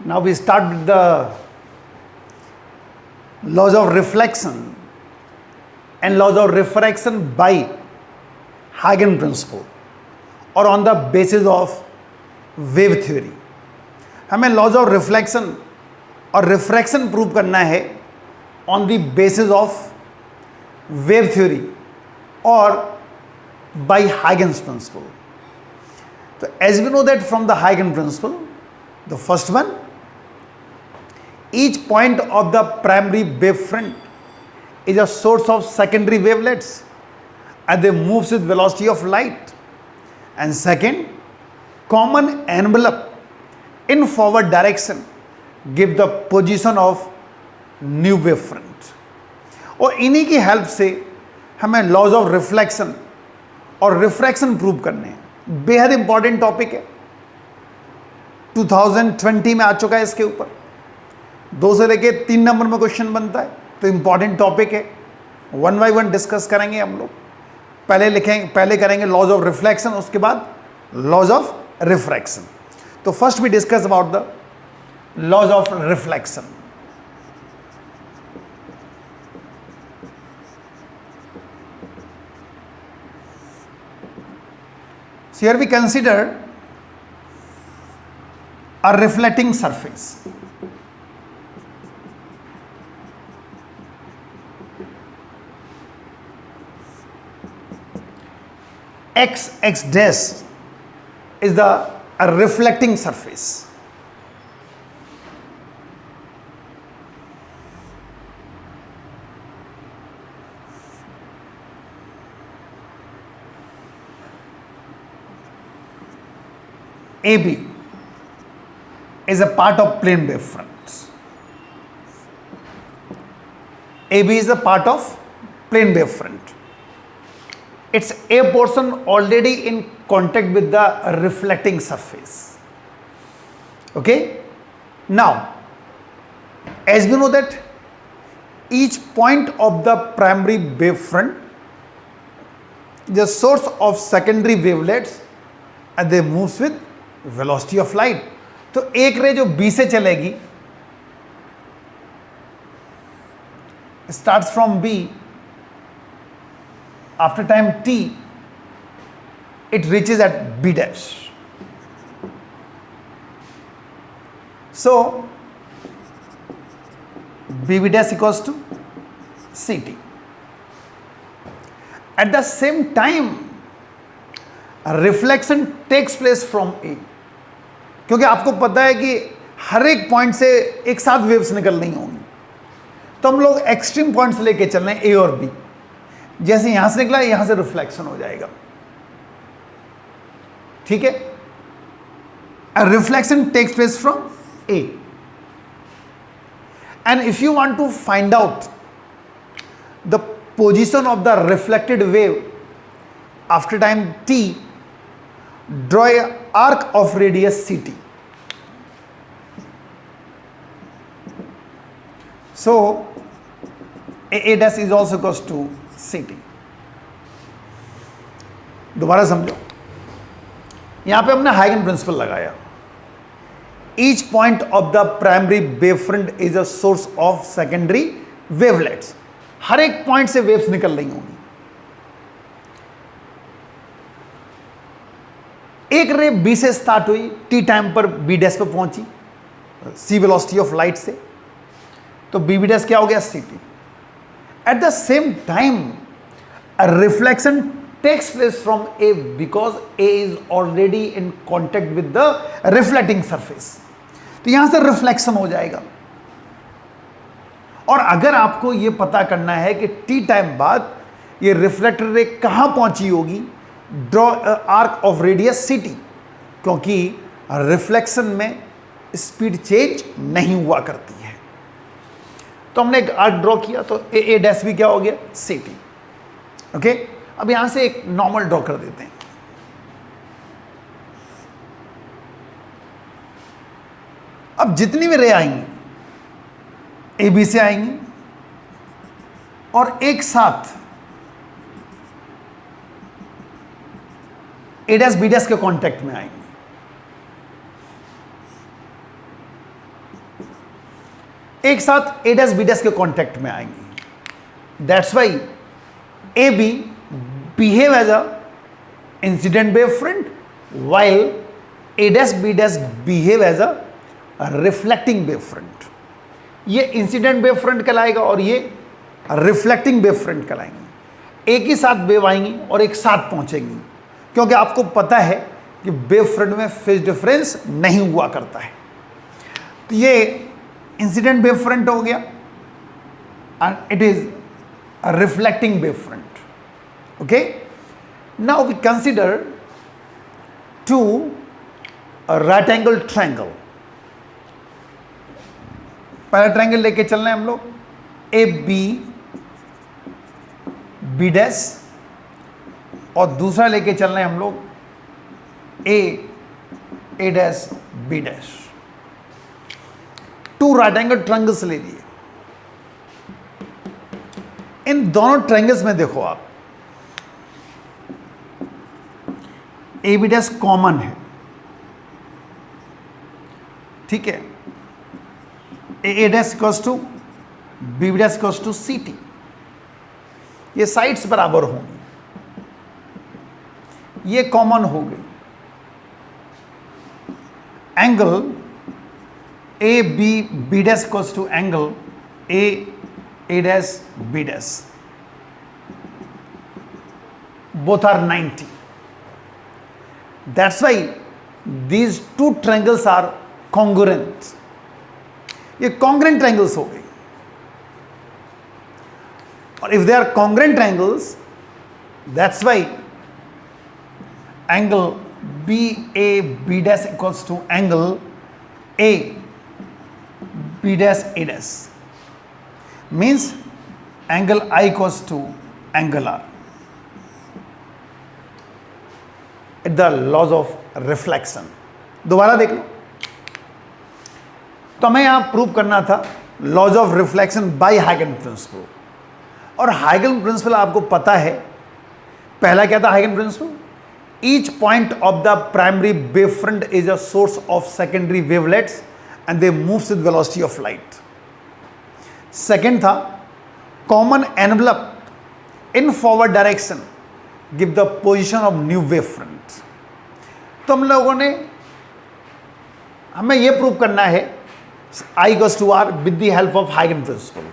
Now we start with the laws of reflection and laws of refraction by Huygens principle और on the basis of wave theory. हमें laws of reflection और refraction prove करना है on the basis of wave theory और by Huygens principle. So as we know that from the Huygens principle, the first one, each point of the primary wavefront is a source of secondary wavelets and they moves with velocity of light. And second, common envelope in forward direction give the position of new wavefront. और इन्हीं की help से हमें laws of reflection और refraction prove करने हैं. बेहद important topic है, 2020 में आ चुका है. इसके ऊपर 2 से लेके 3 नंबर में क्वेश्चन बनता है, तो इंपॉर्टेंट टॉपिक है. 1 बाय 1 डिस्कस करेंगे हम लोग. पहले करेंगे लॉज ऑफ रिफ्लेक्शन, उसके बाद लॉज ऑफ रिफ्रैक्शन. तो first we discuss about the laws of reflection. So here we consider a reflecting surface. X dash is a reflecting surface. AB is a part of plane wavefront. AB is a part of plane wavefront. Its A portion already in contact with the reflecting surface. Okay? Now, as we know that each point of the primary wavefront is a source of secondary wavelets and they moves with velocity of light. तो एक रे जो B से चलेगी, starts from B, after time t it reaches at B dash. So BB dash equals to CT. At the same time reflection takes place from A, क्योंकि आपको पता है कि हर एक पॉइंट से एक साथ वेव्स निकल नहीं होंगी, तो हम लोग एक्सट्रीम पॉइंट्स लेके चल रहे हैं ए और बी. जैसे यहां से निकला यहां से रिफ्लेक्शन हो जाएगा. ठीक है, reflection takes place from A. And if you want to find out the position of the reflected wave after time T, draw an arc of radius CT. So A dash is also equals to CT. दोबारा समझो, यहां पे हमने हाइगन principal लगाया. Each point of the primary wavefront is a source of secondary wavelets. हर एक point से waves निकल रही होंगी. एक रे बी से स्टार्ट हुई, टी टाइम पर बी डैश पर पहुंची सी वेलोसिटी ऑफ लाइट से, तो बी बी डैश क्या हो गया, C T. At the same time reflection takes place from A because A is already in contact with the reflecting surface, तो यहां से रिफ्लेक्शन हो जाएगा. और अगर आपको यह पता करना है कि टी टाइम बाद ये रिफ्लेक्टर रे कहां पहुंची होगी, draw arc of radius CT, क्योंकि रिफ्लेक्शन में स्पीड चेंज नहीं हुआ करती है. तो हमने एक आर्क ड्रॉ किया, तो ए डैश भी क्या हो गया, CT. ओके, अब यहां से एक नॉर्मल ड्रॉ कर देते हैं. अब जितनी भी रे आएंगी ए बी से आएंगी और एक साथ ए डैश बी डैश के कांटेक्ट में आएंगे. एक साथ ए डैश बी डैश के कांटेक्ट में आएंगी। That's why A B behave as a incident wave front while A dash B dash behave as a reflecting wave front। ये incident wave front कहलाएगा और ये रिफ्लेक्टिंग वेव फ्रंट कहलाएंगे। एक ही साथ वेव आएंगी और एक साथ पहुंचेंगी, क्योंकि आपको पता है कि वेव फ्रंट में फेज डिफरेंस नहीं हुआ करता है। तो ये इंसिडेंट वेव फ्रंट हो गया and it is a reflecting wave front. Okay, now we consider to a right angle triangle। पहला ट्रायंगल लेके चलना है हम लोग, ए बी बी डैश, और दूसरा लेके चलना है हम लोग A dash B dash. Two right angle triangles ले लिए। इन दोनों ट्रायंगल्स में देखो आप, ए बी डैश कॉमन है, ठीक है। A dash equals to B B dash equals to C T, ये साइड्स बराबर होंगी, ये कॉमन हो गई। Angle A B B dash equals to angle A dash B dash, both are 90। That's why these two triangles are congruent। ये congruent triangles हो गई, और if they are congruent triangles, that's why angle BAB dash equals to angle AB dash A dash, means angle I equals to angle R। The laws of reflection दोबारा देख लो। तो हमें यहां प्रूव करना था लॉज ऑफ रिफ्लेक्शन बाय हाइगन principle, और हाइगन प्रिंसिपल आपको पता है पहला क्या था। हाइगन principle, each point of the primary wave front is a source of secondary wavelets and they moves with velocity of light. Second था common envelope in forward direction give the position of new wave front. तो हम लोगों ने, हमें यह prove करना है I goes to R with the help of Huygens principle।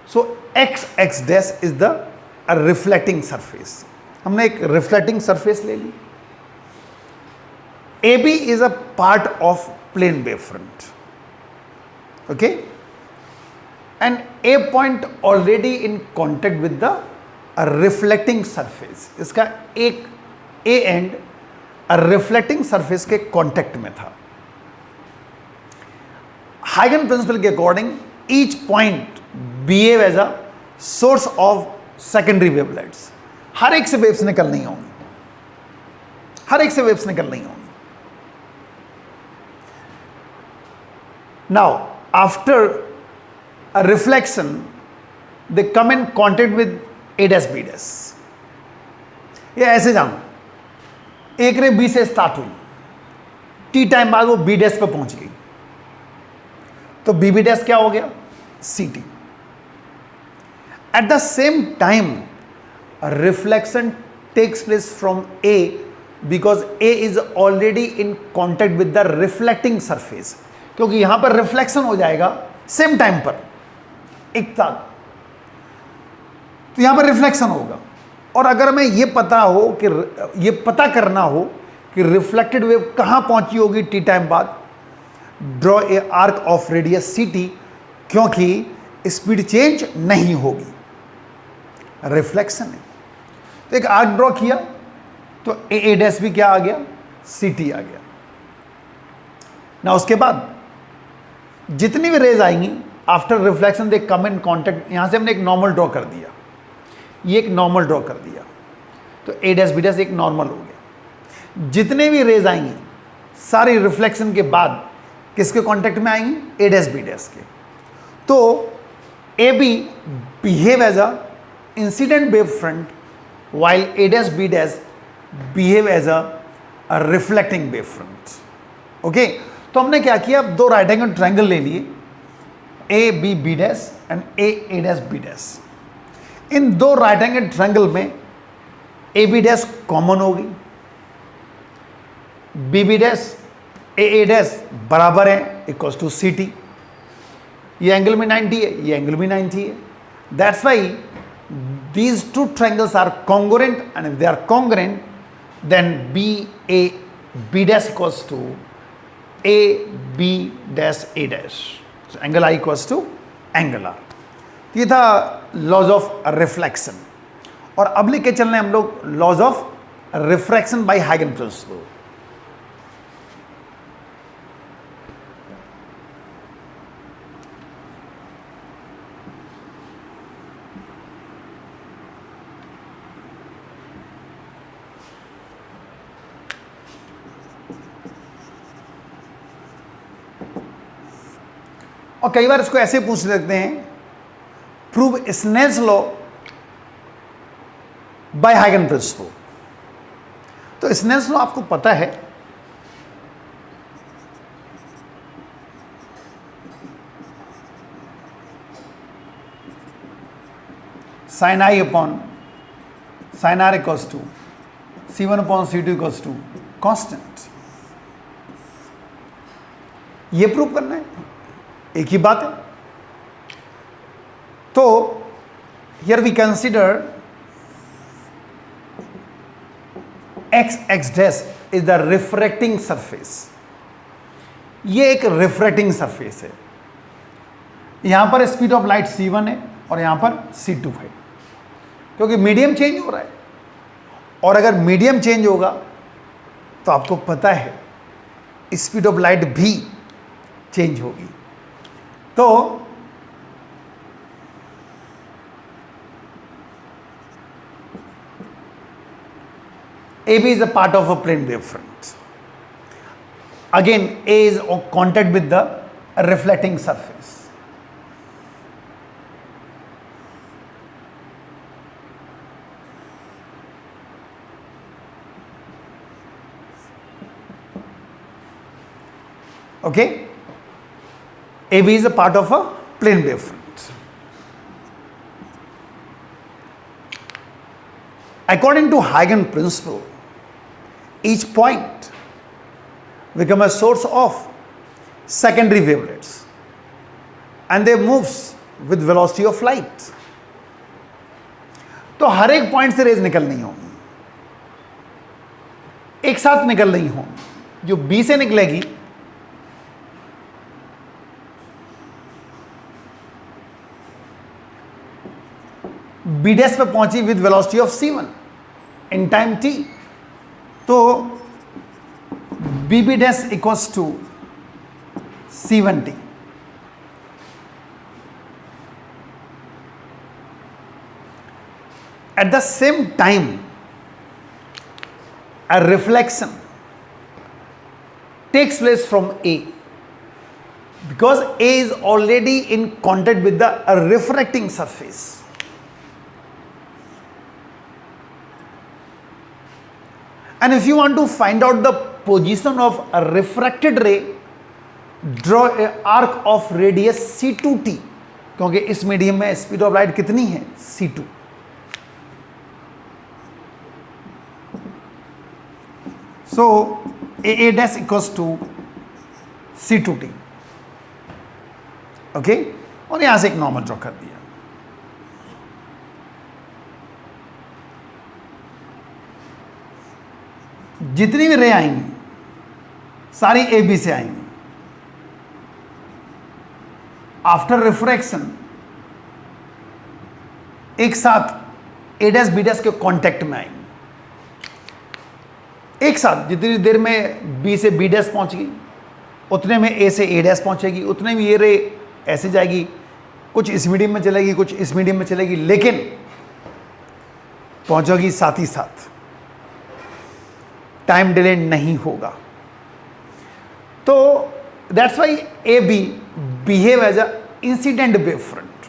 So x dash is the reflecting surface। हमने एक रिफ्लेक्टिंग सरफेस ले ली। AB is a part of plane wave front, okay, and A point already in contact with the reflecting surface. इसका एक A end reflecting surface के contact में था। हाइगन principle के according each point behave as a source of secondary wavelets. हर एक से वेव्स निकल नहीं होंगी, हर एक से वेव्स निकल नहीं होंगी। Now after a reflection they come in contact with A dash B dash. ये ऐसे जानो, एक रे बी से स्टार्ट हुई, टी टाइम बाद वो बी डैश पे पहुंच गई, तो बी बी डैश क्या हो गया, C T. At the same time reflection takes place from A because A is already in contact with the reflecting surface, क्योंकि यहां पर रिफ्लेक्शन हो जाएगा सेम टाइम पर एक साथ, तो यहां पर रिफ्लेक्शन होगा। और अगर हमें यह पता हो कि ये पता करना हो कि रिफ्लेक्टेड वेव कहां पहुंची होगी टी टाइम बाद, draw a arc of radius C T, क्योंकि स्पीड चेंज नहीं होगी, रिफ्लेक्शन है। तो एक आर्क ड्रॉ किया तो ए डैश भी क्या आ गया, सी टी आ गया ना। उसके बाद जितनी भी रेज आएंगी after reflection they come in contact. यहां से हमने एक नॉर्मल ड्रॉ कर दिया, ये एक नॉर्मल ड्रॉ कर दिया, तो ए डैश बी डैश एक नॉर्मल हो गया। जितने भी रेज आएंगी सारी रिफ्लेक्शन के बाद किसके कांटेक्ट में आएंगी, ए डैश बी डैश के। तो A B behave as a incident wave front while A dash B dash behave as a reflecting wave front। Okay, तो हमने क्या किया, दो राइट एंगल ट्रायंगल ले लिए, A B B dash and A dash B dash. इन दो right angle triangle में ए बी डैश कॉमन होगी, B B dash A dash बराबर है इक्वल्स टू सी टी। ये एंगल में 90 है, ये एंगल भी 90 है। That's why these two triangles are congruent, and if they are congruent, then B A B dash equals to A B dash A dash. So angle I equals to angle R. ये था laws of reflection. और अब लेके चल रहे हैं हम लोग लॉज ऑफ रिफ्रैक्शन बाय हाइगन प्रिंसिपल। और कई बार इसको ऐसे पूछ सकते हैं, प्रूव स्नेल्स लॉ बाय हाइगन प्रिंसिपल। तो स्नेल्स लॉ आपको पता है, sine I upon sine R equals to C1 upon C2 equals to constant. ये प्रूव करना है, एक ही बात है। तो here we consider x dash is the refracting surface. ये एक रिफ्रैक्टिंग सरफेस है। यहां पर स्पीड ऑफ लाइट c1 है और यहां पर c2 है, क्योंकि मीडियम चेंज हो रहा है। और अगर मीडियम चेंज होगा तो आपको पता है स्पीड ऑफ लाइट भी चेंज होगी। तो AB is a part of a plane wavefront. Again, A is on contact with the reflecting surface. Okay? AB is a part of a plane wavefront. According to Huygens principle, each point become a source of secondary wavelets and they moves with velocity of light. तो हर एक point से raise निकल नहीं होंगी, एक साथ निकल नहीं होंगी। जो बी से निकलेगी बी डैश पे पहुंची with velocity of c1 in time t। तो B B dash equals to c1t। At the same time a reflection takes place from A, because A is already in contact with the refracting surface. And if you want to find out the position of a refracted ray, draw a arc of radius c2t, क्योंकि इस medium में speed of light कितनी है c2। So A dash equals to C2t. Okay, और यहां से एक normal draw कर दिया। जितनी भी रे आएंगी सारी ए बी से आएंगी। आफ्टर रिफ्रैक्शन एक साथ ए डैश बी डैश के कांटेक्ट में आएंगी। एक साथ जितनी देर में बी से बी डैश पहुंच गई उतने में ए से ए डैश पहुंचेगी, उतने में ये रे ऐसे जाएगी, कुछ इस मीडियम में चलेगी, कुछ इस मीडियम में चलेगी, लेकिन पहुंचेगी साथ ही साथ, टाइम डिले नहीं होगा। तो that's why A B behave as a incident wave front.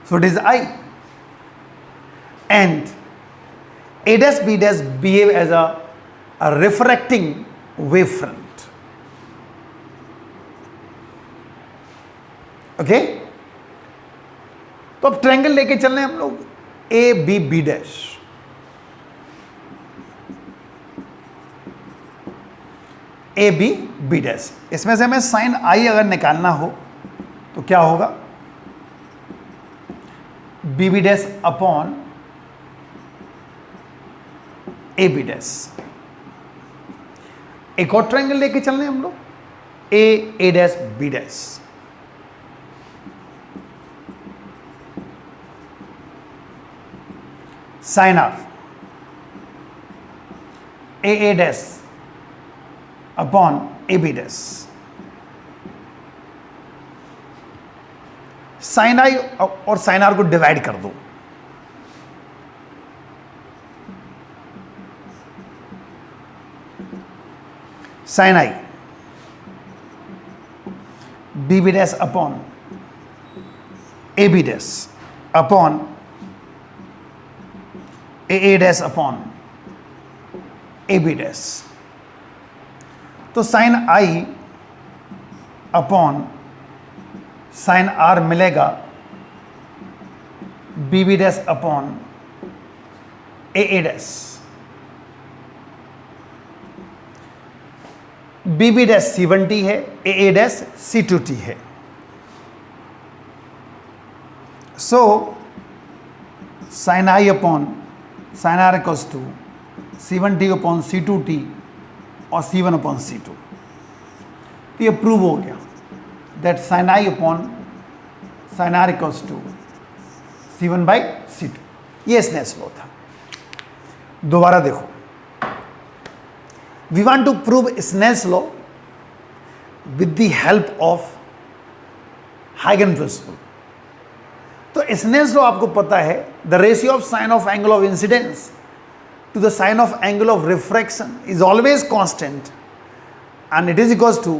So it is I and A dash B dash behave as a refracting wave front. Okay, तो अब ट्रायंगल लेके चल रहे हैं हम लोग A B B dash. A B B dash, इसमें से हमें साइन आई अगर निकालना हो तो क्या होगा, B B dash upon A B dash. एक और ट्रायंगल लेके चल रहे हैं हम लोग A dash B dash. Sine R A dash upon A B dash. Sine I और साइन आर को डिवाइड कर दो, sine I B B dash upon A B dash upon A dash upon A B dash. तो sine I upon sine R मिलेगा B B dash upon A dash. B B dash C1t है, A dash C2t है। So sine I upon sine R equals to C1t upon C2t और C1 upon C2। तो ये prove हो गया that sine I upon sine R equals to C1 by C2। ये Snell's law था। दोबारा देखो, we want to prove Snell's law with the help of Huygens principle। तो Snell's law आपको पता है, the ratio of sine of angle of incidence to the sine of angle of refraction is always constant and it is equals to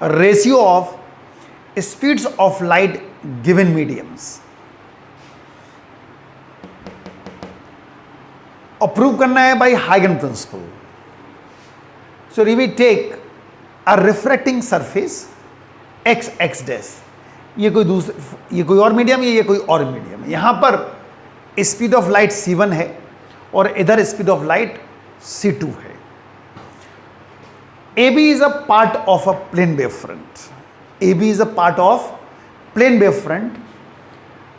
a ratio of speeds of light given mediums। और prove करना है by Huygens principle। So we take a refracting surface x dash, ये कोई और medium है, ये कोई और मीडियम है। यहां पर स्पीड ऑफ लाइट c1 है और इधर स्पीड ऑफ लाइट c2 है। AB is a part of a plane wave front। AB is a part of plane wave front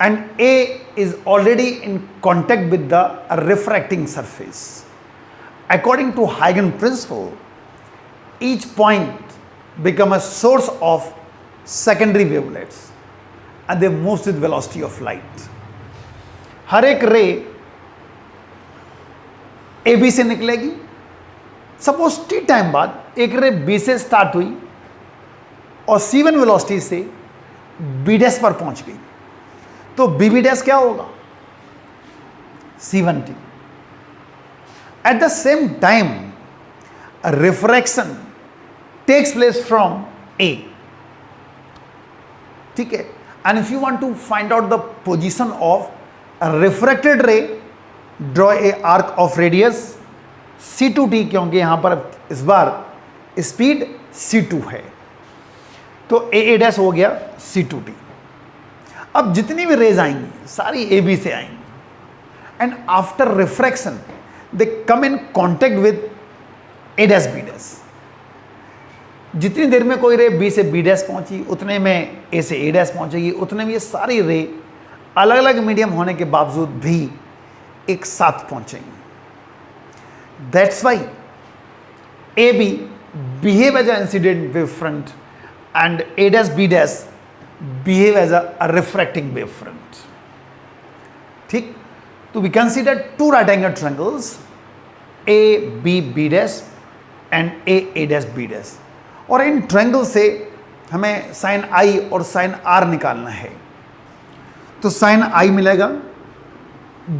and A is already in contact with the refracting surface। According to Huygens principle, each point become a source of secondary wavelets and they moves with velocity of light। हर एक रे AB से निकलेगी। Suppose t time बाद एक रे B से start हुई और C1 वेलोसिटी से B डैश पर पहुंच गई, तो B डैश क्या होगा, C1t। At the same time refraction takes place from A, ठीक है। and if you want to find out the position of a refracted ray, draw a arc of radius C2t, क्योंकि यहां पर इस बार speed C2 है, तो A dash हो गया C2t। अब जितनी भी रेज आएंगी सारी AB से आएंगी and after refraction they come in contact with A dash B dash. जितनी देर में कोई रे B से B डैश पहुंची उतने में A से A डैश पहुंचेगी, उतने में ये सारी रे अलग अलग मीडियम होने के बावजूद भी एक साथ पहुंचेंगी। That's why AB behave as a incident wave front and A dash B dash behave as a refracting wave front. ठीक, तो we consider two right angle triangles AB dash and A dash B dash, और इन triangle से हमें sign I और sine are निकालना है। तो साइन आई मिलेगा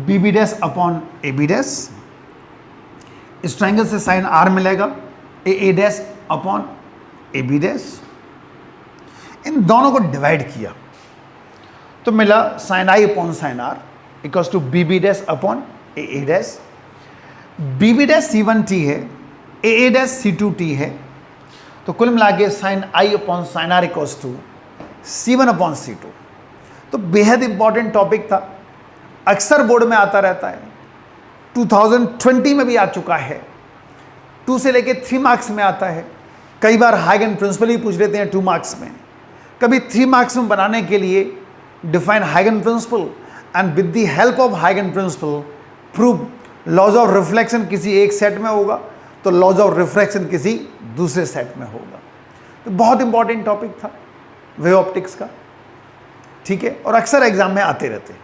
B dash upon AB dash, इस ट्रायंगल से साइन आर मिलेगा A dash upon AB dash. इन दोनों को डिवाइड किया तो मिला sine I upon sine R equals to B dash upon A dash. B dash C1t है, A डैश C2t है, तो कुल मिला के sine I upon sine R equals to C1/C2। तो बेहद इंपॉर्टेंट टॉपिक था, अक्सर बोर्ड में आता रहता है, 2020 में भी आ चुका है, 2 से लेके 3 मार्क्स में आता है। कई बार हाइगन प्रिंसिपल ही पूछ लेते हैं 2 मार्क्स में, कभी 3 मार्क्स में बनाने के लिए define हाइगन principal and with the help of हाइगन principal prove laws of reflection किसी एक सेट में होगा तो लॉज ऑफ रिफ्रैक्शन किसी दूसरे सेट में होगा। तो बहुत इंपॉर्टेंट टॉपिक था वेव ऑप्टिक्स का, ठीक है, और अक्सर एग्जाम में आते रहते हैं।